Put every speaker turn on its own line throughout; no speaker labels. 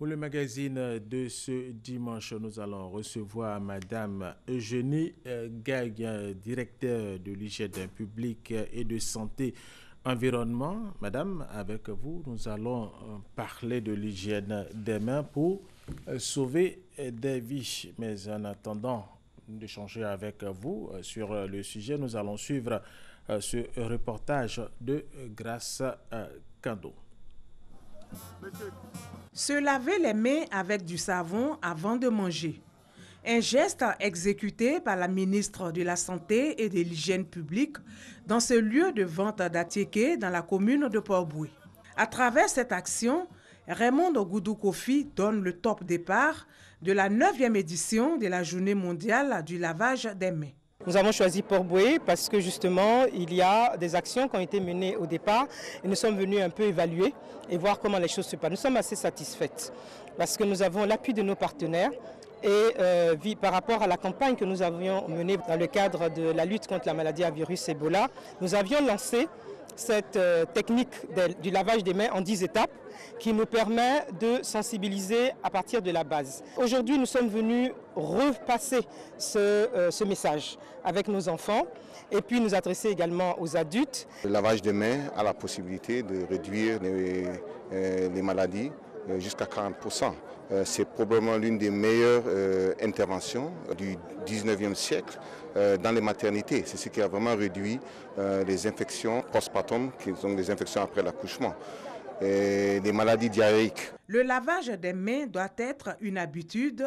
Pour le magazine de ce dimanche, nous allons recevoir Madame Eugénie Gague, directeur de l'hygiène publique et de santé environnement. Madame, avec vous, nous allons parler de l'hygiène des mains pour sauver des vies. Mais en attendant d'échanger avec vous sur le sujet, nous allons suivre ce reportage de Grace Kando.
Se laver les mains avec du savon avant de manger. Un geste exécuté par la ministre de la Santé et de l'Hygiène publique dans ce lieu de vente d'Atiéké dans la commune de Port-Boué. À travers cette action, Raymond Goudou Kofi donne le top départ de la 9e édition de la Journée mondiale du lavage des mains.
Nous avons choisi Port-Boué parce que justement, il y a des actions qui ont été menées au départ et nous sommes venus un peu évaluer et voir comment les choses se passent. Nous sommes assez satisfaites parce que nous avons l'appui de nos partenaires et par rapport à la campagne que nous avions menée dans le cadre de la lutte contre la maladie à virus Ebola, nous avions lancé cette technique du lavage des mains en 10 étapes qui nous permet de sensibiliser à partir de la base. Aujourd'hui, nous sommes venus repasser ce message avec nos enfants et puis nous adresser également aux adultes.
Le lavage des mains a la possibilité de réduire les maladies jusqu'à 40%. C'est probablement l'une des meilleures interventions du 19e siècle dans les maternités. C'est ce qui a vraiment réduit les infections postpartum, qui sont des infections après l'accouchement, et les maladies diarrhéiques.
Le lavage des mains doit être une habitude,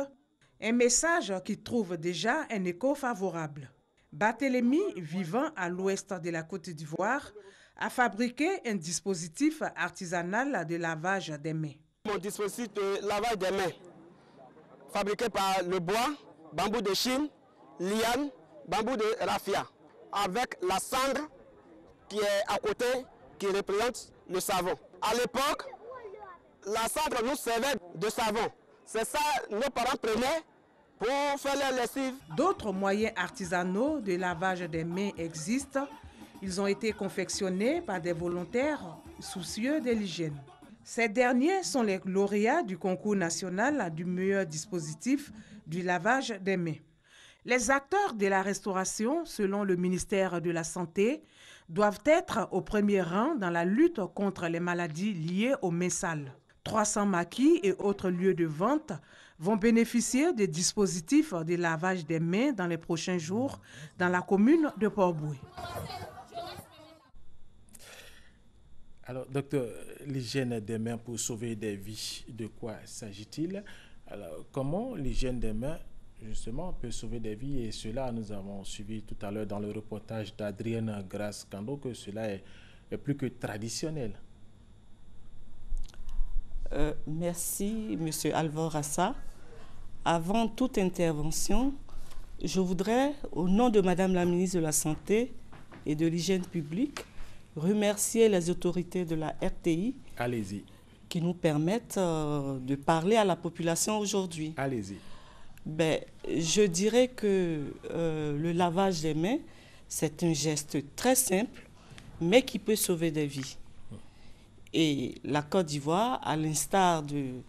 un message qui trouve déjà un écho favorable. Barthélemy, vivant à l'ouest de la Côte d'Ivoire, a fabriqué un dispositif artisanal de lavage des mains.
Mon dispositif de lavage des mains, fabriqué par le bois, bambou de Chine, liane, bambou de raffia, avec la cendre qui est à côté, qui représente le savon. À l'époque, la cendre nous servait de savon. C'est ça nos parents prenaient pour faire les lessives.
D'autres moyens artisanaux de lavage des mains existent. Ils ont été confectionnés par des volontaires soucieux de l'hygiène. Ces derniers sont les lauréats du concours national du meilleur dispositif du lavage des mains. Les acteurs de la restauration, selon le ministère de la Santé, doivent être au premier rang dans la lutte contre les maladies liées aux mains sales. 300 maquis et autres lieux de vente vont bénéficier des dispositifs de lavage des mains dans les prochains jours dans la commune de Port-Boué.
Alors, docteur, l'hygiène des mains pour sauver des vies, de quoi s'agit-il? Alors, comment l'hygiène des mains, justement, peut sauver des vies? Et cela, nous avons suivi tout à l'heure dans le reportage d'Adrienne Grace Kando que cela est plus que traditionnel.
Merci, M. Alvorassa. Avant toute intervention, je voudrais, au nom de Madame la ministre de la Santé et de l'Hygiène publique, remercier les autorités de la RTI.
Allez-y.
Qui nous permettent de parler à la population aujourd'hui.
Allez-y.
Je dirais que le lavage des mains, c'est un geste très simple, mais qui peut sauver des vies. Et la Côte d'Ivoire, à l'instar de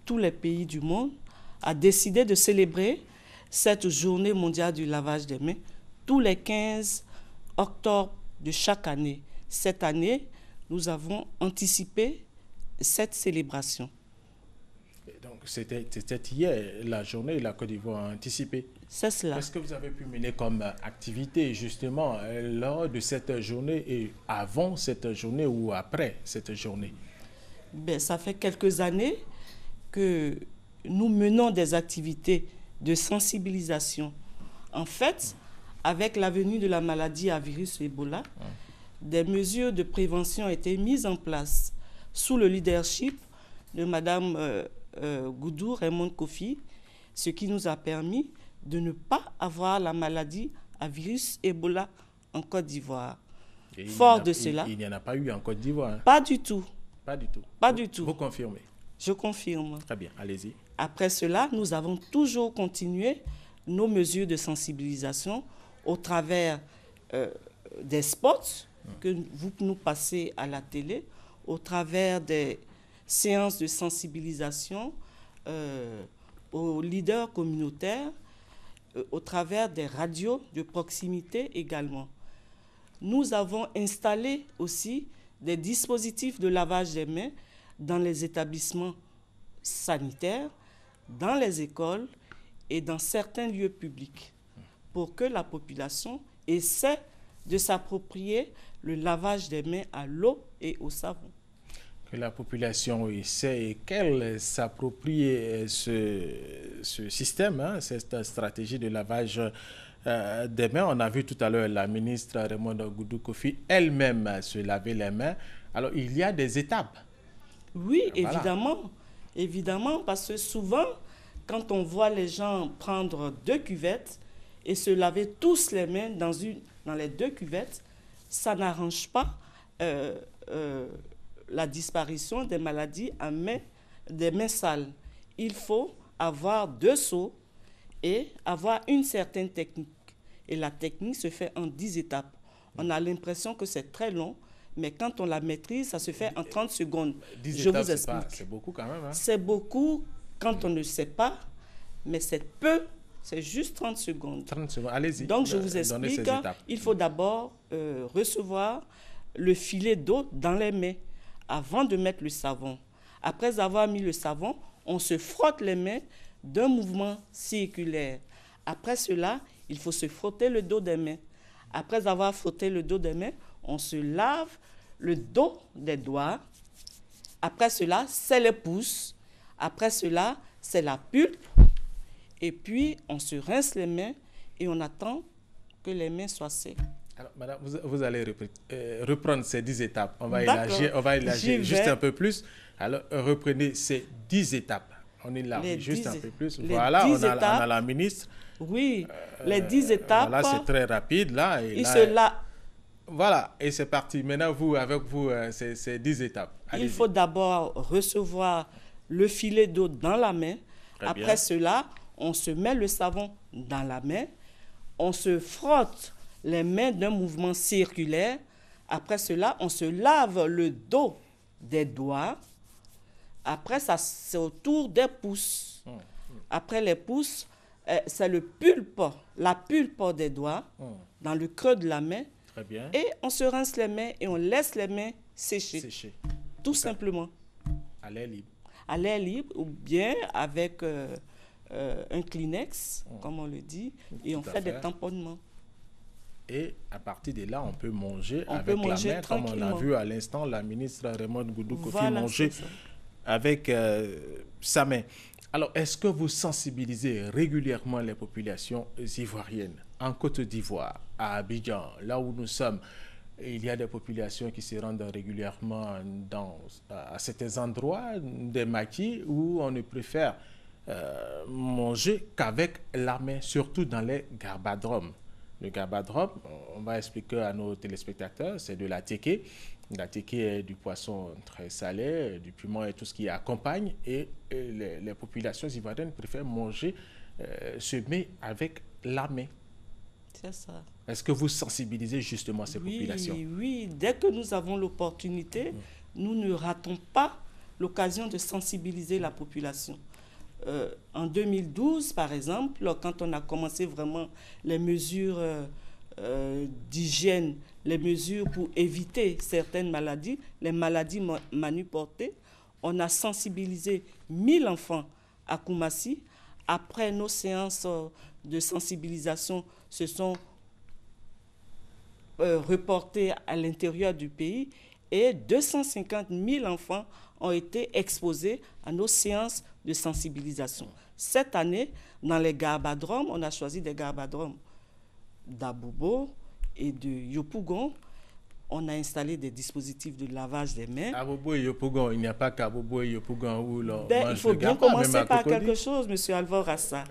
tous les pays du monde, a décidé de célébrer cette journée mondiale du lavage des mains tous les 15 octobre de chaque année. Cette année, nous avons anticipé cette célébration.
Et donc, c'était hier, la journée, la Côte d'Ivoire a anticipé.
C'est cela.
Qu'est-ce que vous avez pu mener comme activité, justement, lors de cette journée et avant cette journée ou après cette journée?
Ça fait quelques années que nous menons des activités de sensibilisation. En fait, avec la venue de la maladie à virus Ebola, des mesures de prévention ont été mises en place sous le leadership de Mme Goudou Raymond Kofi, ce qui nous a permis de ne pas avoir la maladie à virus Ebola en Côte d'Ivoire. Fort de cela.
Il n'y en a pas eu en Côte d'Ivoire, hein?
Pas du tout.
Pas du tout.
Pas du tout.
Vous confirmez?
Je confirme.
Très bien, allez-y.
Après cela, nous avons toujours continué nos mesures de sensibilisation au travers des spots que vous nous passez à la télé, au travers des séances de sensibilisation aux leaders communautaires au travers des radios de proximité également. Nous avons installé aussi des dispositifs de lavage des mains dans les établissements sanitaires, dans les écoles et dans certains lieux publics pour que la population essaie de s'approprier le lavage des mains à l'eau et au savon.
Que la population essaie et qu'elle s'approprie ce système, hein, cette stratégie de lavage des mains. On a vu tout à l'heure la ministre Raymonde Goudou Kofi elle-même se laver les mains. Alors, il y a des étapes.
Oui,
Voilà.
évidemment, parce que souvent, quand on voit les gens prendre 2 cuvettes et se laver tous les mains dans les 2 cuvettes, ça n'arrange pas la disparition des maladies des mains sales. Il faut avoir 2 seaux et avoir une certaine technique. Et la technique se fait en 10 étapes. On a l'impression que c'est très long, mais quand on la maîtrise, ça se fait en 30 secondes.
10
Je
étapes,
vous explique.
c'est beaucoup quand même. Hein?
C'est beaucoup quand on ne sait pas, mais c'est peu, c'est juste 30 secondes.
30 secondes, allez-y.
Donc, je vous explique, il faut d'abord recevoir le filet d'eau dans les mains avant de mettre le savon. Après avoir mis le savon, on se frotte les mains d'un mouvement circulaire. Après cela, il faut se frotter le dos des mains. Après avoir frotté le dos des mains, on se lave le dos des doigts. Après cela, c'est les pouces. Après cela, c'est la pulpe. Et puis, on se rince les mains et on attend que les mains soient secs.
Alors, madame, vous allez reprendre ces 10 étapes. On va élargir juste un peu plus. Alors, reprenez ces 10 étapes. On élargit juste un peu plus. Voilà, on a la ministre.
Oui, les 10 étapes.
Là, c'est très rapide. Là, et voilà, et c'est parti. Maintenant, avec vous, ces 10 étapes.
Il faut d'abord recevoir le filet d'eau dans la main. Après cela, on se met le savon dans la main. On se frotte les mains d'un mouvement circulaire. Après cela, on se lave le dos des doigts. Après, ça, c'est autour des pouces. Après les pouces, c'est la pulpe des doigts, dans le creux de la main.
Très bien.
Et on se rince les mains et on laisse les mains sécher. Tout simplement.
À l'air libre.
À l'air libre ou bien avec un Kleenex, comme on le dit, et on fait des tamponnements.
Et à partir de là, on peut manger avec la main, comme on a vu à l'instant la ministre Raymonde Goudou Kofi manger avec sa main. Alors, est-ce que vous sensibilisez régulièrement les populations ivoiriennes en Côte d'Ivoire, à Abidjan, là où nous sommes? Il y a des populations qui se rendent régulièrement à certains endroits, des maquis, où on ne préfère manger qu'avec la main, surtout dans les garbadromes. Le garbadrome, on va expliquer à nos téléspectateurs, c'est de la téké. La téké est du poisson très salé, du piment et tout ce qui accompagne. Et les populations ivoiriennes préfèrent manger ce mets avec la main.
C'est ça.
Est-ce que vous sensibilisez justement ces populations?
Oui, dès que nous avons l'opportunité, nous ne ratons pas l'occasion de sensibiliser la population. En 2012, par exemple, quand on a commencé vraiment les mesures d'hygiène, les mesures pour éviter certaines maladies, les maladies manuportées, on a sensibilisé 1000 enfants à Koumassi. Après nos séances de sensibilisation se sont reportées à l'intérieur du pays et 250 000 enfants ont été exposés à nos séances de sensibilisation. Cette année, dans les garbadromes, on a choisi des garbadromes d'Abobo et de Yopougon. On a installé des dispositifs de lavage des mains.
Abobo et Yopougon, il n'y a pas qu'Abobo et Yopougon où l'on
il faut bien commencer par quelque chose, M. Alvor Rassa.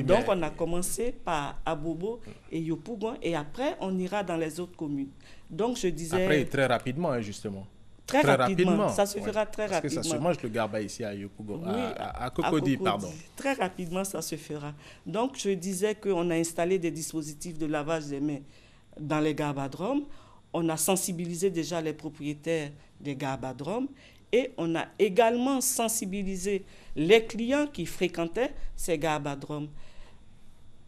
Donc, on a commencé par Abobo et Yopougon et après, on ira dans les autres communes. Donc, je disais...
Après, très rapidement, justement.
Très rapidement. Ça se fera très rapidement.
Parce que ça se mange le garba ici à Yopougon, à Cocody, pardon.
Très rapidement, ça se fera. Donc, je disais qu'on a installé des dispositifs de lavage des mains dans les garbadromes. On a sensibilisé déjà les propriétaires des garbadromes Et on a également sensibilisé les clients qui fréquentaient ces garbadromes.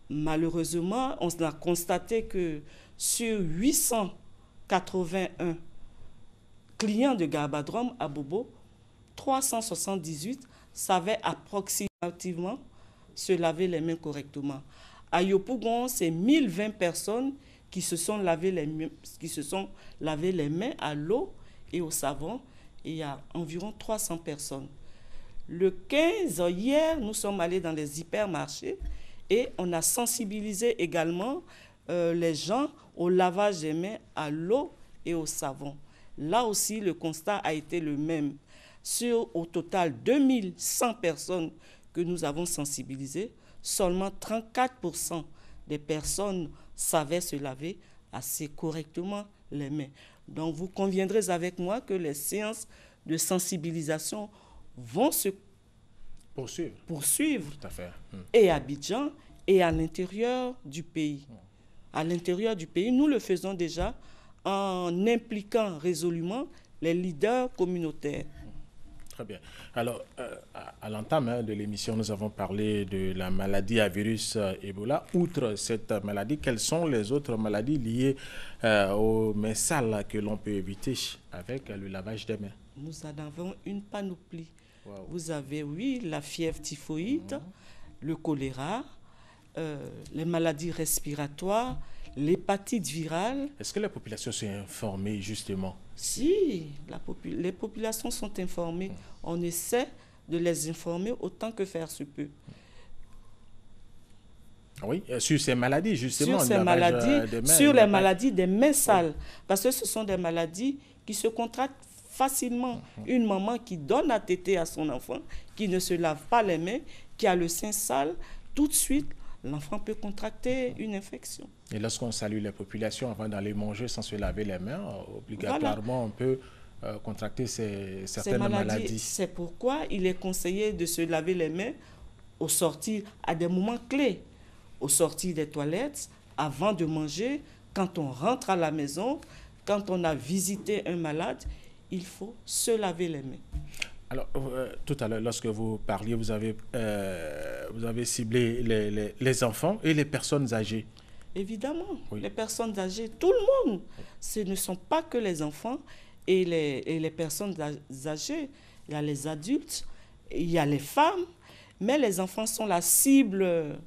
Malheureusement, on a constaté que sur 881 clients de garbadrome à Bobo, 378 savaient approximativement se laver les mains correctement. À Yopougon, c'est 1020 personnes qui se sont lavé les mains à l'eau et au savon. Et il y a environ 300 personnes. Le 15, hier, nous sommes allés dans les hypermarchés et on a sensibilisé également les gens au lavage des mains à l'eau et au savon. Là aussi, le constat a été le même. Sur au total 2100 personnes que nous avons sensibilisées, seulement 34% des personnes savaient se laver assez correctement les mains. Donc, vous conviendrez avec moi que les séances de sensibilisation vont se poursuivre
Tout à fait.
et à Abidjan et à l'intérieur du pays. À l'intérieur du pays, nous le faisons déjà en impliquant résolument les leaders communautaires.
Très bien. Alors, à l'entame de l'émission, nous avons parlé de la maladie à virus Ebola. Outre cette maladie, quelles sont les autres maladies liées aux mains sales que l'on peut éviter avec le lavage des mains?
Nous en avons une panoplie.
Wow.
Vous avez, oui, la fièvre typhoïde, le choléra, les maladies respiratoires, l'hépatite virale.
Est-ce que la population s'est informée justement?
Si, les populations sont informées. On essaie de les informer autant que faire se peut.
Oui, sur ces maladies justement.
Sur ces maladies, sur les maladies des mains sales. Parce que ce sont des maladies qui se contractent facilement. Une maman qui donne à téter à son enfant, qui ne se lave pas les mains, qui a le sein sale, tout de suite, l'enfant peut contracter une infection. Et
lorsqu'on salue les populations avant d'aller manger sans se laver les mains, obligatoirement, on peut contracter certaines maladies.
C'est pourquoi il est conseillé de se laver les mains au sortir à des moments clés. Au sortir des toilettes, avant de manger, quand on rentre à la maison, quand on a visité un malade, il faut se laver les mains.
Alors, tout à l'heure, lorsque vous parliez, vous avez ciblé les enfants et les personnes âgées.
Évidemment, oui. Les personnes âgées, tout le monde. Ce ne sont pas que les enfants et les personnes âgées. Il y a les adultes, il y a les femmes, mais les enfants sont la cible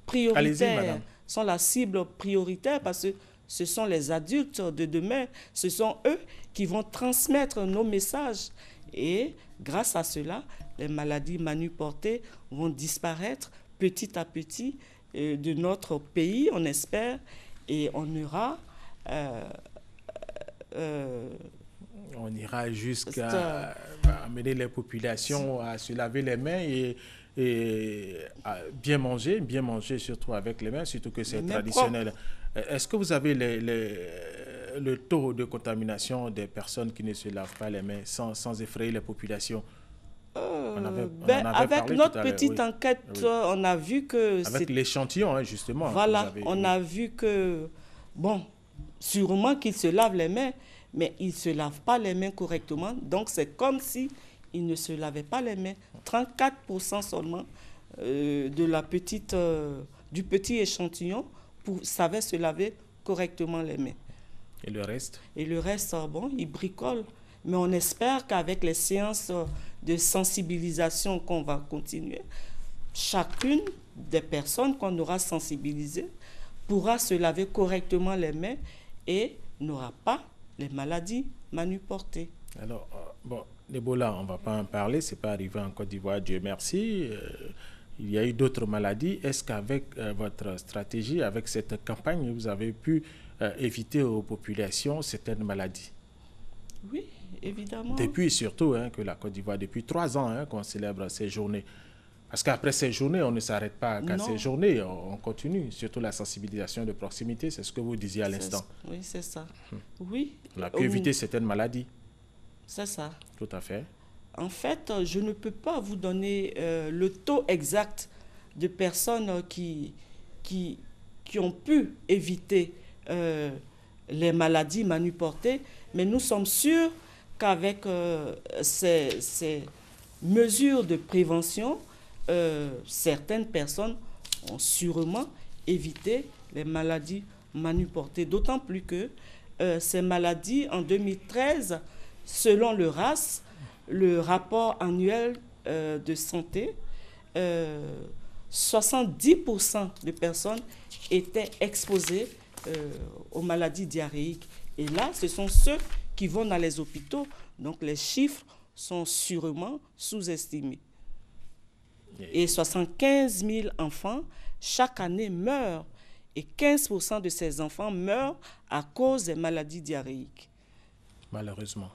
prioritaire.
Allez-y, madame.
Sont la cible prioritaire parce que ce sont les adultes de demain. Ce sont eux qui vont transmettre nos messages. Et grâce à cela, les maladies manuportées vont disparaître petit à petit de notre pays, on espère, et on aura...
on ira jusqu'à amener les populations à se laver les mains et à bien manger surtout avec les mains, surtout que c'est traditionnel. Est-ce que vous avez le taux de contamination des personnes qui ne se lavent pas les mains sans effrayer les populations?
Avec notre petite enquête, on a vu que...
Avec l'échantillon, hein, justement.
Voilà, on a vu que, bon, sûrement qu'ils se lavent les mains, mais ils ne se lavent pas les mains correctement. Donc, c'est comme si ils ne se lavaient pas les mains. 34% seulement du petit échantillon savaient se laver correctement les mains.
Et le reste?
Et le reste, bon, ils bricolent. Mais on espère qu'avec les séances de sensibilisation qu'on va continuer, chacune des personnes qu'on aura sensibilisées pourra se laver correctement les mains et n'aura pas les maladies manuportées.
Alors, bon, l'Ebola, on ne va pas en parler, ce n'est pas arrivé en Côte d'Ivoire, Dieu merci. Il y a eu d'autres maladies. Est-ce qu'avec votre stratégie, avec cette campagne, vous avez pu éviter aux populations certaines maladies?
Oui, évidemment.
Depuis surtout que la Côte d'Ivoire, depuis 3 ans qu'on célèbre ces journées. Parce qu'après ces journées, on ne s'arrête pas qu'à ces journées, on continue. Surtout la sensibilisation de proximité, c'est ce que vous disiez à l'instant.
Oui, c'est ça. Oui.
On a pu éviter certaines maladies.
C'est ça.
Tout à fait.
En fait, je ne peux pas vous donner le taux exact de personnes qui ont pu éviter les maladies manuportées, mais nous sommes sûrs qu'avec ces mesures de prévention, certaines personnes ont sûrement évité les maladies manuportées. D'autant plus que ces maladies, en 2013, selon le RAS, le rapport annuel de santé, 70% de personnes étaient exposées aux maladies diarrhéiques. Et là, ce sont ceux qui vont dans les hôpitaux. Donc, les chiffres sont sûrement sous-estimés. Et 75 000 enfants, chaque année, meurent. Et 15% de ces enfants meurent à cause des maladies diarrhéiques.
Malheureusement.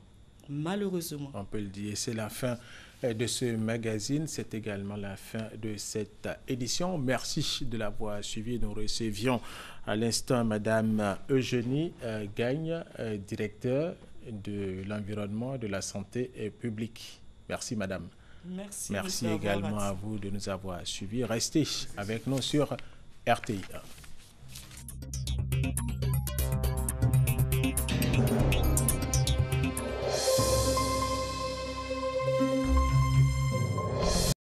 Malheureusement.
On peut le dire. C'est la fin de ce magazine. C'est également la fin de cette édition. Merci de l'avoir suivi. Nous recevions à l'instant Madame Eugénie Gagne, directeur de l'environnement, de la santé publique. Merci Madame.
Merci.
Merci également à vous de nous avoir suivis. Restez avec nous sur RTI1.